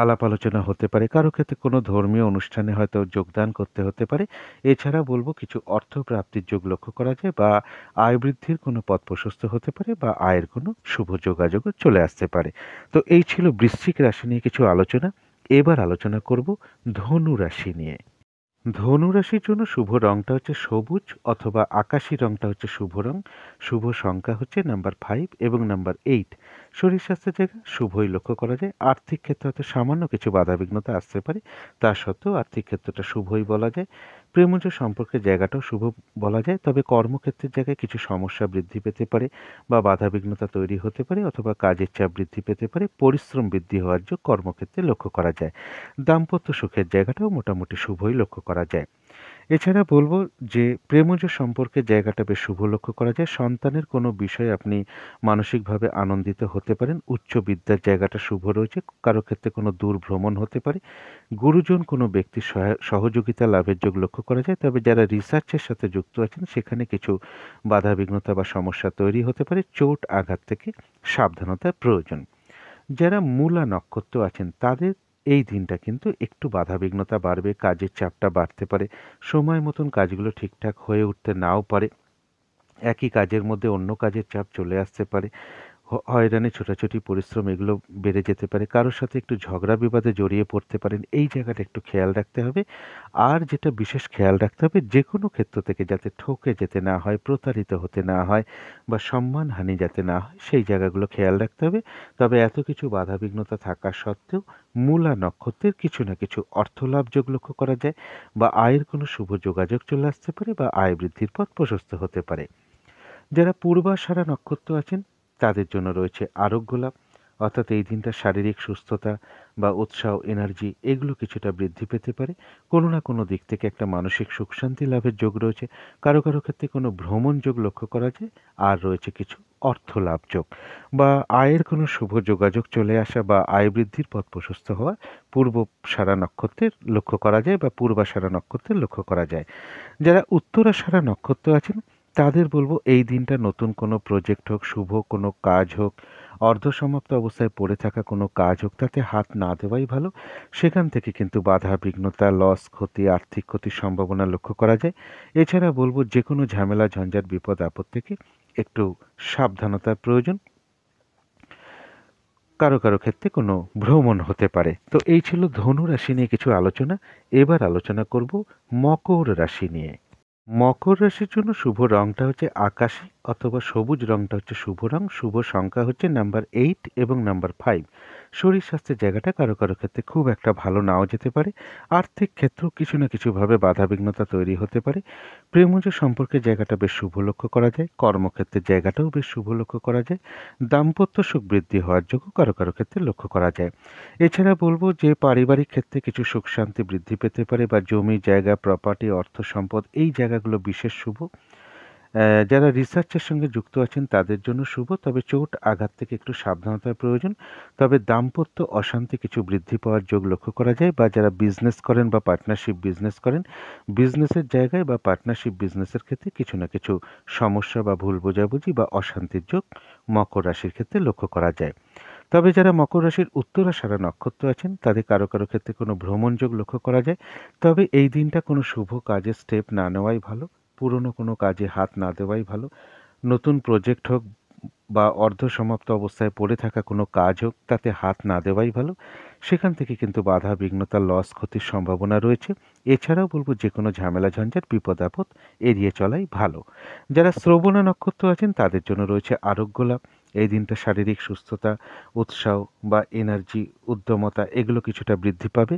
আলাপ আলোচনা হতে পারে। কারো ক্ষেত্রে কোনো ধর্মীয় অনুষ্ঠানে হয়তো যোগদান করতে হতে পারে। এছাড়া বলবো কিছু অর্থ প্রাপ্তির যোগ লক্ষ্য করা যায়, বা আয় বৃদ্ধির কোনো পথ প্রশস্ত হতে পারে, বা আয়ের কোনো শুভ যোগাযোগও চলে আসতে পারে। তো এই ছিল বৃশ্চিক রাশি নিয়ে কিছু আলোচনা। এবার আলোচনা করব ধনু রাশি নিয়ে। ধনু রাশির জন্য শুভ রংটা হচ্ছে সবুজ অথবা আকাশি রংটা হচ্ছে শুভ রং। শুভ সংখ্যা হচ্ছে নাম্বার 5 এবং নাম্বার 8। শরীর স্বাস্থ্যের জায়গা শুভই লক্ষ্য করা যায়। আর্থিক ক্ষেত্রে হয়তো সামান্য কিছু বাধাবিঘ্নতা আসতে পারে, তা সত্ত্বেও আর্থিক ক্ষেত্রটা শুভই বলা যায়। প্রেমজ সম্পর্কের জায়গাটাও শুভ বলা যায়, তবে কর্মক্ষেত্রের জায়গায় কিছু সমস্যা বৃদ্ধি পেতে পারে বা বাধাবিঘ্নতা তৈরি হতে পারে, অথবা কাজের চাপ বৃদ্ধি পেতে পারে। পরিশ্রম বৃদ্ধি হওয়ার যোগ কর্মক্ষেত্রে লক্ষ্য করা যায়। দাম্পত্য সুখের জায়গাটাও মোটামুটি শুভই লক্ষ্য করা যায়। এছাড়া বলব যে প্রেমজ সম্পর্কের জায়গাটা বেশ শুভ লক্ষ্য করা যায়। সন্তানের কোনো বিষয়ে আপনি মানসিকভাবে আনন্দিত হতে পারেন। উচ্চ বিদ্যার জায়গাটা শুভ রয়েছে। কারো ক্ষেত্রে কোনো দূর ভ্রমণ হতে পারে। গুরুজন কোনো ব্যক্তির সহযোগিতা লাভের যোগ লক্ষ্য করা যায়, তবে যারা রিসার্চের সাথে যুক্ত আছেন সেখানে কিছু বাধাবিঘ্নতা বা সমস্যা তৈরি হতে পারে। চোট আঘাত থেকে সাবধানতার প্রয়োজন। যারা মূলা নক্ষত্র আছেন তাদের এই দিনটা কিন্তু একটু বাধাবিঘ্নতা বাড়বে, কাজের চাপটা বাড়তে পারে, সময় মতন কাজগুলো ঠিকঠাক হয়ে উঠতে নাও পারে, একই কাজের মধ্যে অন্য কাজের চাপ চলে আসতে পারে, হয়রানি ছোটাছুটি পরিশ্রম এগুলো বেড়ে যেতে পারে, কারোর সাথে একটু ঝগড়া বিবাদে জড়িয়ে পড়তে পারেন। এই জায়গাটা একটু খেয়াল রাখতে হবে। আর যেটা বিশেষ খেয়াল রাখতে হবে, যে কোনো ক্ষেত্র থেকে যাতে ঠকে যেতে না হয়, প্রতারিত হতে না হয়, বা সম্মানহানি যাতে না হয়, সেই জায়গাগুলো খেয়াল রাখতে হবে। তবে এত কিছু বাধাবিঘ্নতা থাকা সত্ত্বেও মূলা নক্ষত্রের কিছু না কিছু অর্থলাভ যোগ লক্ষ্য করা যায়, বা আয়ের কোনো শুভ যোগাযোগ চলে আসতে পারে, বা আয় বৃদ্ধির পথ প্রশস্ত হতে পারে। যারা পূর্বাষাঢ়া নক্ষত্র আছেন তাদের জন্য রয়েছে আরোগ্য লাভ, অর্থাৎ এই দিনটা শারীরিক সুস্থতা বা উৎসাহ এনার্জি এগুলো কিছুটা বৃদ্ধি পেতে পারে। কোনো না কোনো দিক থেকে একটা মানসিক সুখ শান্তি লাভের যোগ রয়েছে। কারো কারো ক্ষেত্রে কোনো ভ্রমণ যোগ লক্ষ্য করা যায়। আর রয়েছে কিছু অর্থ লাভ যোগ বা আয়ের কোনো শুভ যোগাযোগ চলে আসা বা আয় বৃদ্ধির পথ প্রশস্ত হওয়া পূর্বষাঢ়া নক্ষত্রের লক্ষ্য করা যায়, বা পূর্বাষাঢ়া নক্ষত্রের লক্ষ্য করা যায়। যারা উত্তরাষাঢ়া নক্ষত্র আছেন তাদের বলবো এই দিনটা নতুন কোনো প্রজেক্ট হোক, শুভ কোনো কাজ হোক, অর্ধসমাপ্ত অবস্থায় পড়ে থাকা কোনো কাজ হোক, তাতে হাত না দেওয়াই ভালো। সেখান থেকে কিন্তু বাধা বিঘ্নতা, লস, ক্ষতি, আর্থিক ক্ষতির সম্ভাবনা লক্ষ্য করা যায়। এছাড়া বলবো যে কোনো ঝামেলা, ঝঞ্ঝাট, বিপদ আপদ থেকে একটু সাবধানতার প্রয়োজন। কারো কারো ক্ষেত্রে কোনো ভ্রমণ হতে পারে। তো এই ছিল ধনু রাশি নিয়ে কিছু আলোচনা। এবার আলোচনা করব মকর রাশি নিয়ে। মকর রাশির জন্য শুভ রংটা হচ্ছে আকাশী অথবা সবুজ রংটা হচ্ছে শুভ রং। শুভ সংখ্যা হচ্ছে নাম্বার 8 এবং নাম্বার 5। শরীর স্বাস্থ্যের জায়গাটা কারো কারো ক্ষেত্রে খুব একটা ভালো নাও যেতে পারে। আর্থিক ক্ষেত্রেও কিছু না কিছুভাবে বাধাবিঘ্নতা তৈরি হতে পারে। প্রেমজ সম্পর্কের জায়গাটা বেশ শুভ লক্ষ্য করা যায়। কর্মক্ষেত্রের জায়গাটাও বেশ শুভ লক্ষ্য করা যায়। দাম্পত্য সুখ বৃদ্ধি হওয়ার যোগ্য কারো কারো ক্ষেত্রে লক্ষ্য করা যায়। এছাড়া বলবো যে পারিবারিক ক্ষেত্রে কিছু সুখ শান্তি বৃদ্ধি পেতে পারে, বা জমি জায়গা, প্রপার্টি, অর্থ সম্পদ এই জায়গাগুলো বিশেষ শুভ। যারা রিসার্চের সঙ্গে যুক্ত আছেন তাদের জন্য শুভ, তবে চোট আঘাত থেকে একটু সাবধানতার প্রয়োজন। তবে দাম্পত্য অশান্তি কিছু বৃদ্ধি পাওয়ার যোগ লক্ষ্য করা যায়, বা যারা বিজনেস করেন বা পার্টনারশিপ বিজনেস করেন, বিজনেসের জায়গায় বা পার্টনারশিপ বিজনেসের ক্ষেত্রে কিছু না কিছু সমস্যা বা ভুল বোঝাবুঝি বা অশান্তির যোগ মকর রাশির ক্ষেত্রে লক্ষ্য করা যায়। তবে যারা মকর রাশির উত্তরাষাঢ়া নক্ষত্র আছেন তাদের কারো কারো ক্ষেত্রে কোনো ভ্রমণ যোগ লক্ষ্য করা যায়। তবে এই দিনটা কোনো শুভ কাজে স্টেপ না নেওয়াই ভালো, পুরনো কোনো কাজে হাত না দেওয়াই ভালো। নতুন প্রজেক্ট হোক বা অর্ধসমাপ্ত অবস্থায় পড়ে থাকা কোনো কাজ হোক, তাতে হাত না দেওয়াই ভালো। সেখান থেকে কিন্তু বাধা বিঘ্নতা, লস, ক্ষতির সম্ভাবনা রয়েছে। এছাড়াও বলবো যে কোনো ঝামেলা ঝঞ্ঝাট, বিপদ আপদ এড়িয়ে চলাই ভালো। যারা শ্রবণা নক্ষত্র আছেন তাদের জন্য রয়েছে আরোগ্য লাভ। এই দিনটা শারীরিক সুস্থতা, উৎসাহ বা এনার্জি, উদ্যমতা এগুলো কিছুটা বৃদ্ধি পাবে।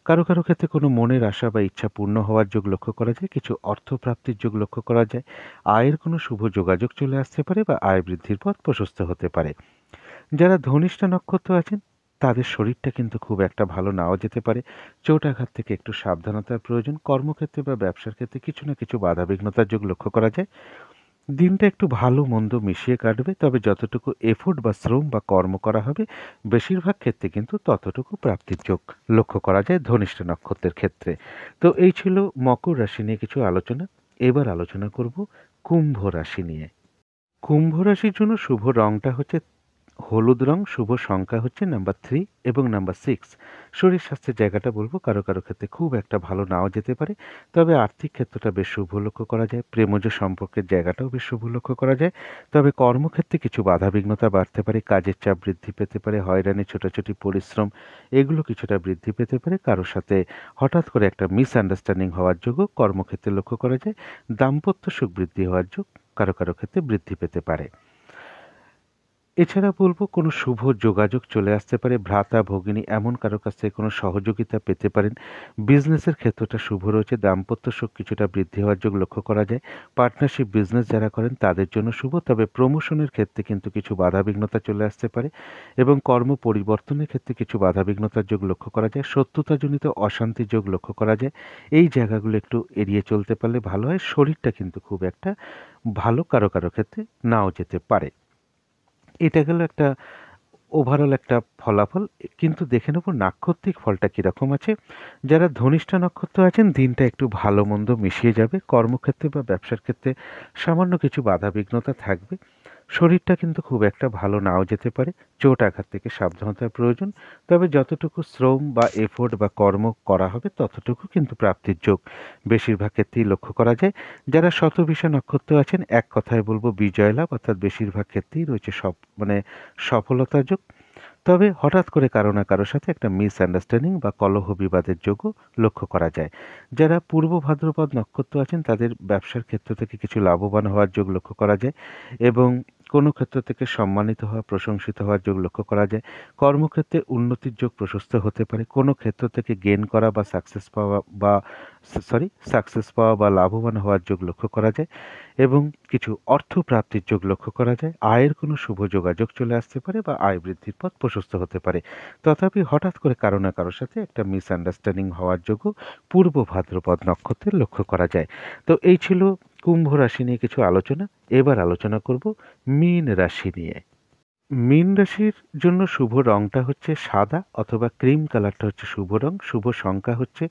কারো কারো ক্ষেত্রে কোনো মনের আশা বা ইচ্ছা পূর্ণ হওয়ার যোগ লক্ষ্য করা যায়, কিছু অর্থপ্রাপ্তির যোগ লক্ষ্য করা যায়। আয়ের কোনো শুভ যোগাযোগ চলে আসতে পারে বা আয় বৃদ্ধির পথ প্রশস্ত হতে পারে। যারা ধনিষ্ঠা নক্ষত্র আছেন তাদের শরীরটা কিন্তু খুব একটা ভালো নাও যেতে পারে। চোট আঘাত থেকে একটু সাবধানতার প্রয়োজন। কর্মক্ষেত্রে বা ব্যবসার ক্ষেত্রে কিছু না কিছু বাধাবিঘ্নতার যোগ লক্ষ্য করা যায়। দিনটা একটু ভালো মন্দ মিশিয়ে কাটবে, তবে যতটুকু এফোর্ট বা শ্রম বা কর্ম করা হবে বেশিরভাগ ক্ষেত্রে কিন্তু ততটুকু প্রাপ্তির যোগ লক্ষ্য করা যায় ধনিষ্ঠা নক্ষত্রের ক্ষেত্রে। তো এই ছিল মকর রাশি নিয়ে কিছু আলোচনা। এবার আলোচনা করব কুম্ভ রাশি নিয়ে। কুম্ভ রাশির জন্য শুভ রংটা হচ্ছে হলুদ রং, শুভ সংখ্যা হচ্ছে নাম্বার 3 এবং নাম্বার 6। শরীর স্বাস্থ্যের জায়গাটা বলবো কারো কারো ক্ষেত্রে খুব একটা ভালো নাও যেতে পারে, তবে আর্থিক ক্ষেত্রটা বেশ শুভ লক্ষ্য করা যায়। প্রেমজ সম্পর্কের জায়গাটাও বেশ শুভ লক্ষ্য করা যায়। তবে কর্মক্ষেত্রে কিছু বাধাবিঘ্নতা বাড়তে পারে, কাজের চাপ বৃদ্ধি পেতে পারে, হয়রানি, ছোটাছুটি পরিশ্রম এগুলো কিছুটা বৃদ্ধি পেতে পারে। কারোর সাথে হঠাৎ করে একটা মিসআন্ডারস্ট্যান্ডিং হওয়ার যোগও কর্মক্ষেত্রে লক্ষ্য করা যায়। দাম্পত্য সুখ বৃদ্ধি হওয়ার যোগ কারো কারো ক্ষেত্রে বৃদ্ধি পেতে পারে। এছাড়া বলব কোনো শুভ যোগাযোগ চলে আসতে পারে, ভ্রাতা ভগিনী এমন কারো কাছ থেকে কোনো সহযোগিতা পেতে পারেন। বিজনেসের ক্ষেত্রটা শুভ রয়েছে, দাম্পত্য সুখ কিছুটা বৃদ্ধি হওয়ার যোগ লক্ষ্য করা যায়। পার্টনারশিপ বিজনেস যারা করেন তাদের জন্য শুভ, তবে প্রমোশনের ক্ষেত্রে কিন্তু কিছু বাধাবিঘ্নতা চলে আসতে পারে এবং কর্ম পরিবর্তনের ক্ষেত্রে কিছু বাধাবিঘ্নতার যোগ লক্ষ্য করা যায়। শত্রুতাজনিত অশান্তির যোগ লক্ষ্য করা যায়। এই জায়গাগুলো একটু এড়িয়ে চলতে পারলে ভালো হয়। শরীরটা কিন্তু খুব একটা ভালো কারো কারো ক্ষেত্রে নাও যেতে পারে। এটা গেল একটা ওভারঅল একটা ফলাফল। কিন্তু দেখে নেব নাক্ষত্রিক ফলটা কীরকম আছে। যারা ধনিষ্ঠা নক্ষত্র আছেন দিনটা একটু ভালো মন্দ মিশিয়ে যাবে। কর্মক্ষেত্রে বা ব্যবসার ক্ষেত্রে সামান্য কিছু বাধাবিঘ্নতা থাকবে। শরীরটা কিন্তু খুব একটা ভালো নাও যেতে পারে। চোট আঘাত থেকে সাবধানতার প্রয়োজন। তবে যতটুকু শ্রম বা এফোর্ট বা কর্ম করা হবে ততটুকু কিন্তু প্রাপ্তির যোগ বেশিরভাগ ক্ষেত্রেই লক্ষ্য করা যায়। যারা শতভিষা নক্ষত্র আছেন এক কথায় বলবো বিজয় লাভ, অর্থাৎ বেশিরভাগ ক্ষেত্রেই রয়েছে সফলতার যোগ। তবে হঠাৎ করে কারো না কারোর সাথে একটা মিসআন্ডারস্ট্যান্ডিং বা কলহ বিবাদের যোগও লক্ষ্য করা যায়। যারা পূর্ব ভাদ্রপদ নক্ষত্র আছেন তাদের ব্যবসার ক্ষেত্র থেকে কিছু লাভবান হওয়ার যোগ লক্ষ্য করা যায় এবং কোনো ক্ষেত্র থেকে সম্মানিত হওয়া, প্রশংসিত হওয়ার যোগ লক্ষ্য করা যায়। কর্মক্ষেত্রে উন্নতির যোগ প্রশস্ত হতে পারে। কোনো ক্ষেত্র থেকে গেন করা বা সাকসেস পাওয়া বা লাভবান হওয়ার যোগ লক্ষ্য করা যায় এবং কিছু অর্থ প্রাপ্তির যোগ লক্ষ্য করা যায়। আয়ের কোনো শুভ যোগাযোগ চলে আসতে পারে বা আয় বৃদ্ধির পথ প্রশস্ত হতে পারে। তথাপি হঠাৎ করে কারো না কারোর সাথে একটা মিসআন্ডারস্ট্যান্ডিং হওয়ার যোগও পূর্ব ভাদ্রপদ নক্ষত্রের লক্ষ্য করা যায়। তো এই ছিল কুম্ভ রাশি নিয়ে কিছু আলোচনা। এবার আলোচনা করব মীন রাশি নিয়ে। মীন রাশির জন্য শুভ রংটা হচ্ছে সাদা অথবা ক্রিম কালারটা হচ্ছে শুভ রং। শুভ সংখ্যা হচ্ছে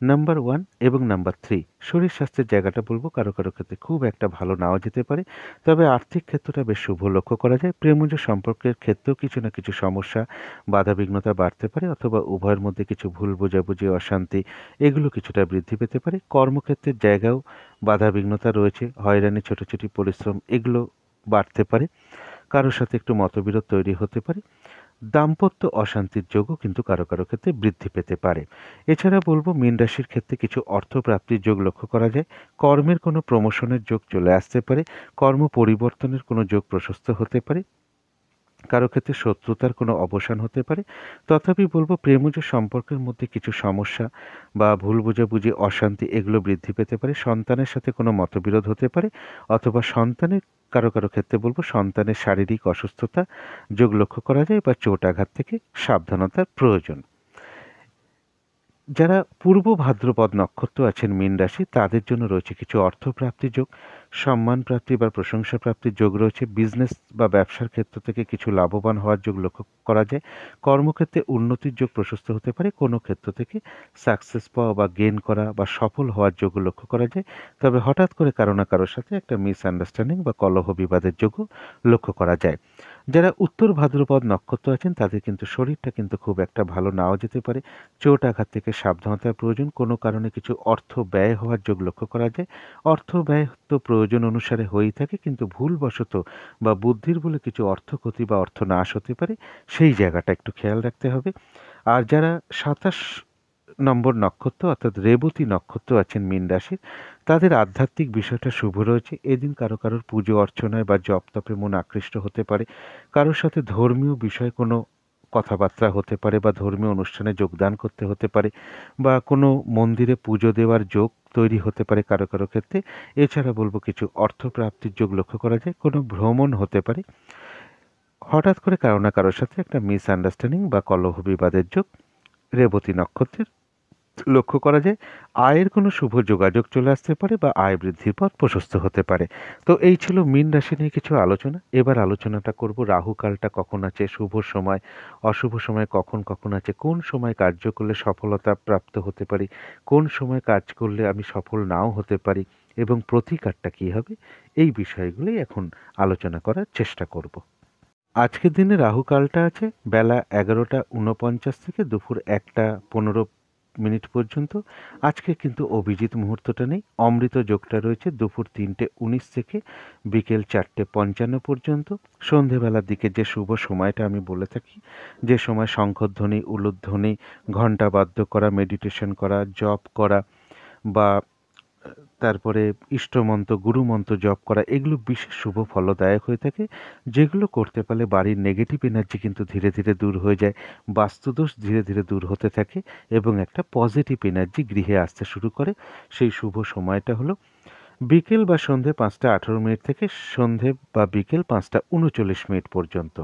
নাম্বার 1 এবং নাম্বার 3। শরীর স্বাস্থ্যের জায়গাটা বলবো কারো কারো ক্ষেত্রে খুব একটা ভালো নাও যেতে পারে, তবে আর্থিক ক্ষেত্রটা বেশ শুভ লক্ষ্য করা যায়। প্রেমজ সম্পর্কের ক্ষেত্রেও কিছু না কিছু সমস্যা, বাধাবিঘ্নতা বাড়তে পারে অথবা উভয়ের মধ্যে কিছু ভুল বোঝাবুঝি, অশান্তি এগুলো কিছুটা বৃদ্ধি পেতে পারে। কর্মক্ষেত্রের জায়গাও বাধাবিঘ্নতা রয়েছে, হয়রানি, ছোটাছুটি পরিশ্রম এগুলো বাড়তে পারে। কারোর সাথে একটু মতবিরোধ তৈরি হতে পারে। দাম্পত্য অশান্তির যোগও কিন্তু কারো কারো ক্ষেত্রে বৃদ্ধি পেতে পারে। এছাড়া বলবো মীন রাশির ক্ষেত্রে কিছু অর্থপ্রাপ্তির যোগ লক্ষ্য করা যায়। কর্মের কোনো প্রমোশনের যোগ চলে আসতে পারে। কর্ম পরিবর্তনের কোনো যোগ প্রশস্ত হতে পারে। কারো ক্ষেত্রে শত্রুতার কোনো অবসান হতে পারে। তথাপি বলবো প্রেমজ সম্পর্কের মধ্যে কিছু সমস্যা বা ভুল বোঝাবুঝি, অশান্তি এগুলো বৃদ্ধি পেতে পারে। সন্তানের সাথে কোনো মতবিরোধ হতে পারে অথবা সন্তানের কারো কারো ক্ষেত্রে বলবো সন্তানের শারীরিক অসুস্থতা যোগ লক্ষ্য করা যায় বা চোট আঘাত থেকে সাবধানতার প্রয়োজন। যারা পূর্ব ভাদ্রপদ নক্ষত্র আছেন মীন রাশি, তাদের জন্য রয়েছে কিছু অর্থপ্রাপ্তির যোগ, সম্মান প্রাপ্তি বা প্রশংসা প্রাপ্তির যোগ রয়েছে। বিজনেস বা ব্যবসার ক্ষেত্র থেকে কিছু লাভবান হওয়ার যোগ লক্ষ্য করা যায়। কর্মক্ষেত্রে উন্নতির যোগ প্রশস্ত হতে পারে। কোনো ক্ষেত্র থেকে সাকসেস পাওয়া বা গেইন করা বা সফল হওয়ার যোগ লক্ষ্য করা যায়। তবে হঠাৎ করে কারো না কারোর সাথে একটা মিসআন্ডারস্ট্যান্ডিং বা কলহ বিবাদের যোগও লক্ষ্য করা যায়। যারা উত্তর ভাদ্রপদ নক্ষত্র আছেন, তাদের কিন্তু শরীরটা কিন্তু খুব একটা ভালো নাও যেতে পারে। চোট আঘাত থেকে সাবধানতার প্রয়োজন। কোনো কারণে কিছু অর্থ ব্যয় হওয়ার যোগ লক্ষ্য করা যায়। অর্থ ব্যয় তো প্রয়োজন অনুসারে হয়েই থাকে, কিন্তু ভুলবশত বা বুদ্ধির বলে কিছু অর্থ ক্ষতি বা অর্থ নাশ হতে পারে, সেই জায়গাটা একটু খেয়াল রাখতে হবে। আর যারা ২৭ নম্বর নক্ষত্র অর্থাৎ রেবতী নক্ষত্র আছেন মীন রাশির, তাদের আধ্যাত্মিক বিষয়টা শুভ রয়েছে। এদিন কারো কারোর পুজো অর্চনায় বা জপ তপে মন আকৃষ্ট হতে পারে। কারোর সাথে ধর্মীয় বিষয়ে কোনো কথাবার্তা হতে পারে বা ধর্মীয় অনুষ্ঠানে যোগদান করতে হতে পারে, বা কোনো মন্দিরে পুজো দেওয়ার যোগ তৈরি হতে পারে কারো কারো ক্ষেত্রে। এছাড়া বলবো কিছু অর্থপ্রাপ্তির যোগ লক্ষ্য করা যায়। কোনো ভ্রমণ হতে পারে। হঠাৎ করে কারো না কারোর সাথে একটা মিসআন্ডারস্ট্যান্ডিং বা কলহ বিবাদের যোগ রেবতী নক্ষত্রের লক্ষ্য করা যায়। আয়ের কোনো শুভ যোগাযোগ চলে আসতে পারে বা আয় বৃদ্ধির পথ প্রশস্ত হতে পারে। তো এই ছিল মীন রাশি নিয়ে কিছু আলোচনা। এবার আলোচনাটা করব রাহু কালটা কখন আছে, শুভ সময়, অশুভ সময় কখন কখন আছে, কোন সময় কার্য করলে সফলতা প্রাপ্ত হতে পারি, কোন সময় কাজ করলে আমি সফল নাও হতে পারি, এবং প্রতিকারটা কী হবে, এই বিষয়গুলোই এখন আলোচনা করার চেষ্টা করব। আজকের দিনে রাহু কালটা আছে বেলা 11টা 49 থেকে দুপুর 1টা 15 পর্যন্ত। আজকে কিন্তু অভিজিৎ মুহূর্তটা নেই। অমৃত যোগটা রয়েছে দুপুর 3টে 19 থেকে বিকেল 4টে 55 পর্যন্ত। সন্ধেবেলার দিকে যে শুভ সময়টা আমি বলে থাকি, যে সময় শঙ্খধ্বনি, উলুধ্বনি, ঘণ্টা বাদ্য করা, মেডিটেশন করা, জপ করা বা তারপরে ইষ্টমন্ত্র, গুরুমন্ত্র জপ করা, এগুলো বিশেষ শুভ ফলদায়ক হয়ে থাকে। যেগুলো করতে পারলে বাড়ির নেগেটিভ এনার্জি কিন্তু ধীরে ধীরে দূর হয়ে যায়, বাস্তুদোষ ধীরে ধীরে দূর হতে থাকে এবং একটা পজিটিভ এনার্জি গৃহে আসতে শুরু করে। সেই শুভ সময়টা হলো বিকেল বা সন্ধে 5টা 18 থেকে সন্ধে বা বিকেল 5টা 39 পর্যন্ত।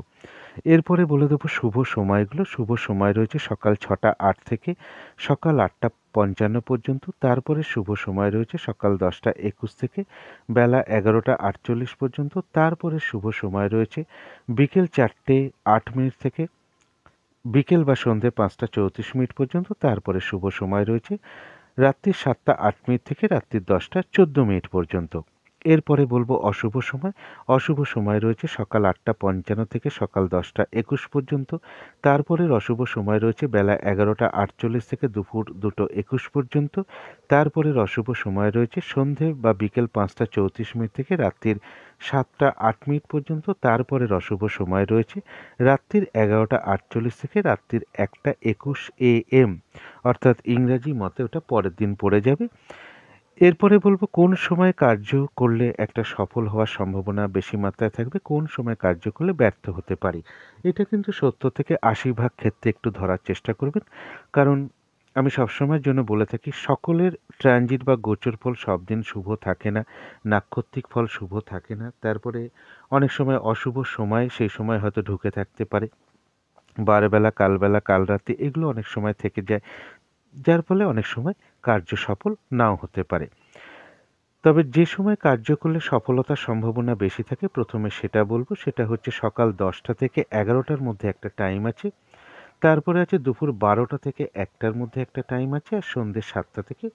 এরপরে বলে দেবো শুভ সময়গুলো। শুভ সময় রয়েছে সকাল 6টা 8 থেকে সকাল 8টা 55 পর্যন্ত। তারপরে শুভ সময় রয়েছে সকাল 10টা 21 থেকে বেলা 11টা 48 পর্যন্ত। তারপরে শুভ সময় রয়েছে বিকেল 4টে 8 থেকে বিকেল বা সন্ধে 5টা 34 পর্যন্ত। তারপরে শুভ সময় রয়েছে রাত্রি 7টা 8 থেকে রাত্রি 10টা 14 পর্যন্ত। এরপরে বলবো অশুভ সময়। অশুভ সময় রয়েছে সকাল 8টা 55 থেকে সকাল 10টা 21 পর্যন্ত। তারপরের অশুভ সময় রয়েছে বেলা 11টা 48 থেকে দুপুর 2টো 21 পর্যন্ত। তারপরের অশুভ সময় রয়েছে সন্ধে বা বিকেল 5টা 34 থেকে রাত্রির 7টা 8 পর্যন্ত। তারপরের অশুভ সময় রয়েছে রাত্রির 11টা 48 থেকে রাত্রির 1টা 21 AM, অর্থাৎ ইংরাজি মতে ওটা পরের দিন পড়ে যাবে। এরপরে বলবো কোন সময় কার্য করলে একটা সফল হওয়ার সম্ভাবনা বেশি মাত্রায় থাকবে, কোন সময় কার্য করলে ব্যর্থ হতে পারি। এটা কিন্তু 70 থেকে 80 ভাগ ক্ষেত্রে একটু ধরার চেষ্টা করবেন। কারণ আমি সবসময়ের জন্য বলে থাকি, সকলের ট্রানজিট বা গোচর ফল সব দিন শুভ থাকে না, নাক্ষত্রিক ফল শুভ থাকে না। তারপরে অনেক সময় অশুভ সময় সেই সময় হয়তো ঢুকে থাকতে পারে। বারবেলা, কালবেলা, কাল রাতে এগুলো অনেক সময় থেকে যায়, যার ফলে অনেক সময় কার্য সফল নাও হতে পারে। তবে যে সময় কার্য করলে সফলতার সম্ভাবনা বেশি থাকে, প্রথমে সেটা বলবো। সেটা হচ্ছে সকাল 10টা থেকে 11টার মধ্যে একটা টাইম আছে। তারপরে আছে দুপুর 12টা থেকে 1টার মধ্যে একটা টাইম আছে, আর সন্ধ্যে 7টা থেকে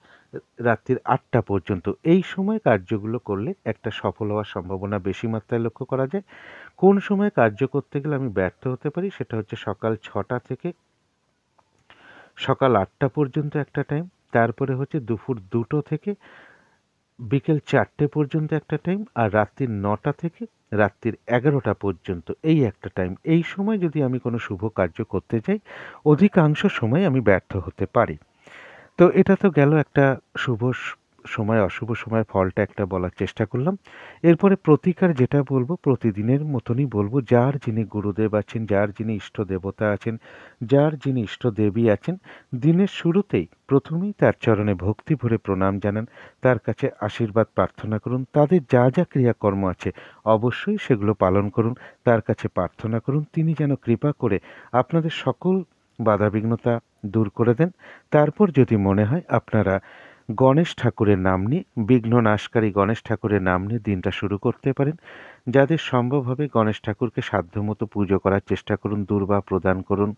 রাত্রির 8টা পর্যন্ত। এই সময় কার্যগুলো করলে একটা সফল হওয়ার সম্ভাবনা বেশি মাত্রায় লক্ষ্য করা যায়। কোন সময় কার্য করতে গেলে আমি ব্যর্থ হতে পারি, সেটা হচ্ছে সকাল 6টা থেকে সকাল 8টা পর্যন্ত একটা টাইম। তারপরে হচ্ছে দুপুর 2টো থেকে বিকেল 4টে পর্যন্ত একটা টাইম, আর রাত্রির 9টা থেকে রাত্রির 11টা পর্যন্ত এই একটা টাইম। এই সময় যদি আমি কোনো শুভ কার্য করতে যাই, অধিকাংশ সময় আমি ব্যর্থ হতে পারি। তো এটা তো গেল একটা শুভ সময় অশুভ সময় ফলটা একটা বলার চেষ্টা করলাম। এরপরে প্রতিকার যেটা বলবো, প্রতিদিনের মতনই বলবো। যার যিনি গুরুদেব আছেন, যার যিনি ইষ্ট দেবতা আছেন, যার যিনি ইষ্ট দেবী আছেন, দিনের শুরুতেই প্রথমেই তার চরণে ভক্তি ভরে প্রণাম জানান, তার কাছে আশীর্বাদ প্রার্থনা করুন। তাদের যা যা ক্রিয়াকর্ম আছে অবশ্যই সেগুলো পালন করুন, তার কাছে প্রার্থনা করুন তিনি যেন কৃপা করে আপনাদের সকল বাধাবিঘ্নতা দূর করে দেন। তারপর যদি মনে হয় আপনারা গণেশ ঠাকুরের নাম নিয়ে, বিঘ্ন নাশকারী গণেশ ঠাকুরের নাম নিয়ে দিনটা শুরু করতে পারেন। যাদের সম্ভব হবে গণেশ ঠাকুরকে সাধ্যমতো পুজো করার চেষ্টা করুন, দূর্বা প্রদান করুন।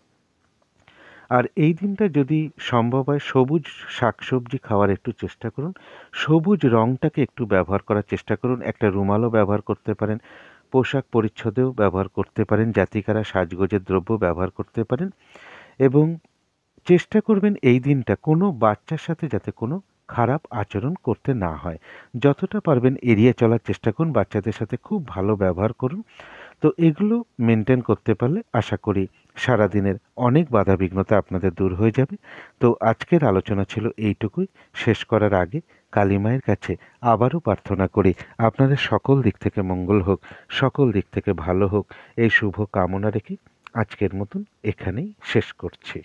আর এই দিনটা যদি সম্ভব হয় সবুজ শাকসবজি খাওয়ার একটু চেষ্টা করুন। সবুজ রঙটাকে একটু ব্যবহার করার চেষ্টা করুন। একটা রুমালও ব্যবহার করতে পারেন। পোশাক পরিচ্ছদেও ব্যবহার করতে পারেন। জাতিকারা সাজগোজের দ্রব্য ব্যবহার করতে পারেন এবং চেষ্টা করবেন এই দিনটা কোনো বাচ্চার সাথে যাতে কোনো খারাপ আচরণ করতে না হয়। যতটা পারবেন এড়িয়ে চলার চেষ্টা করুন। বাচ্চাদের সাথে খুব ভালো ব্যবহার করুন। তো এগুলো মেনটেন করতে পারলে আশা করি সারাদিনের অনেক বাধাবিঘ্নতা আপনাদের দূর হয়ে যাবে। তো আজকের আলোচনা ছিল এইটুকুই। শেষ করার আগে কালী মায়ের কাছে আবারও প্রার্থনা করি আপনাদের সকল দিক থেকে মঙ্গল হোক, সকল দিক থেকে ভালো হোক, এই শুভ কামনা রেখে আজকের মতন এখানেই শেষ করছি।